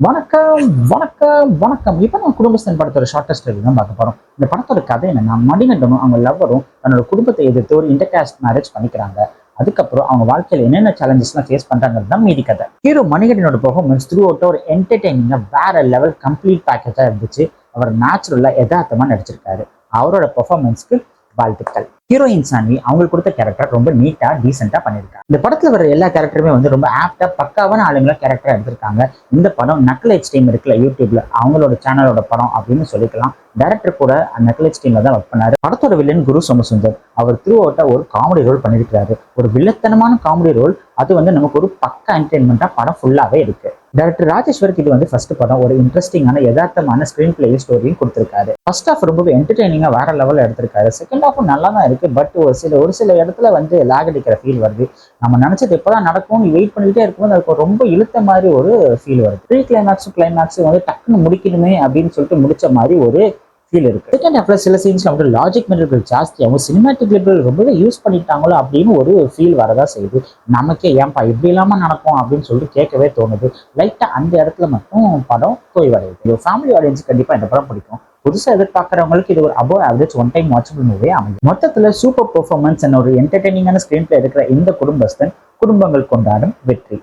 வணக்கம் வணக்கம் வணக்கம். இப்போ நம்ம குடும்பஸ்தன் படத்தோட ஷார்ட்டஸ்ட் ரிவ்யூ தான் பார்க்க போறோம். இந்த படத்தோட கதை என்னன்னா, மணிகண்டனும் அவங்க லவ்வரும் தன்னோட குடும்பத்தை எதிர்த்து ஒரு இன்டர்காஸ்ட் மேரேஜ் பண்ணிக்கிறாங்க. அதுக்கப்புறம் அவங்க வாழ்க்கையில என்னென்ன சேலஞ்சஸ்லாம் ஃபேஸ் பண்றாங்கிறது தான் மீதி கதை. ஹீரோ மணிகண்டனோட பெர்ஃபார்மன்ஸ் த்ரூ அவுட் ஒரு என்டர்டெய்னிங்கா வேற லெவல் கம்ப்ளீட் பேக்கேஜா இருந்துச்சு. அவர் நேச்சுரலா யதார்த்தமா நடிச்சிருக்காரு. அவரோட பெர்ஃபார்மன்ஸ்க்கு வாழ்த்துக்கள். ஹீரோயின் சாண்டி அவங்களுக்கு கொடுத்த கேரக்டர் ரொம்ப நீட்டா டீசெண்டா பண்ணியிருக்காங்க. இந்த படத்துல வர எல்லா கேரக்டருமே ரொம்ப ஆப்டா பக்காவான ஆளுங்களா கேரக்டரா எடுத்திருக்காங்க. இந்த படம் நக்கலைட்ஸ் டீம் இருக்குல்ல யூடியூப்ல, அவங்களோட சேனலோட படம் அப்படின்னு சொல்லிக்கலாம். டைரக்டர் கூட நக்கலைட்ஸ் டீம்ல தான் ஒர்க் பண்ணாரு. படத்தோட வில்லன் குரு சோமசுந்தர். அவர் த்ரூ அவுட்டா ஒரு காமெடி ரோல் பண்ணிருக்காரு. ஒரு வில்லத்தனமான காமெடி ரோல். அது நமக்கு ஒரு பக்கா என்டர்டைன்மெண்டா படம் ஃபுல்லாவே இருக்கு. டைரக்டர் ராஜேஸ்வருக்கு இது ஃபர்ஸ்ட் படம். ஒரு இன்ட்ரெஸ்டிங்கான யதார்த்தமான ஸ்கிரீன் பிளே ஸ்டோரியும் கொடுத்திருக்காரு. ஃபர்ஸ்ட் ஹாஃப் ரொம்பவே என்டர்டைனிங்கா வேற லெவல்ல எடுத்திருக்காரு. செகண்ட் ஹாஃப் நல்லா தான் இருக்கு. பட் ஒரு சில இடத்துல லேக் அடிக்கிற ஃபீல் வருது. நம்ம நினைச்சது எப்பதான் நடக்கும்னு வெயிட் பண்ணிட்டே இருக்கும்போது அதுக்கு ரொம்ப இழுத்த மாதிரி ஒரு ஃபீல் வருது. ப்ரீ கிளைமேக்ஸ் டக்குன்னு முடிக்கணுமே அப்படின்னு சொல்லிட்டு முடிச்ச மாதிரி ஒரு ஃபீல் இருக்கு. செகண்ட் ஹாஃப்ல சில சீன்ஸ்ல லாஜிக் மெட்டீரியல் ஜாஸ்தியாகவும் சினிமாட்டிக் லிபரல் ரொம்பவே யூஸ் பண்ணிட்டாங்களோ அப்படின்னு ஒரு ஃபீல் வரதா செய்யுது. நமக்கே ஏன்பா இப்படி இல்லாம நடக்கும் அப்படின்னு சொல்லிட்டு கேட்கவே தோணுது. லைட்டா அந்த இடத்துல மட்டும் படம் தொய்வடையுது. ஃபேமிலி ஆடியன்ஸ் கண்டிப்பா இந்த படம் பிடிக்கும். புதுசா எதிர்பார்க்கறவங்களுக்கு இது ஒரு above average one time watchable movie அமையும். மொத்தத்துல சூப்பர் பெர்ஃபார்மன்ஸ் அண்ட் ஒரு என்டர்டைனிங்கான ஸ்கிரீன் பிளே இருக்கிற இந்த குடும்பஸ்தன் குடும்பங்கள் கொண்டாடும் வெற்றி.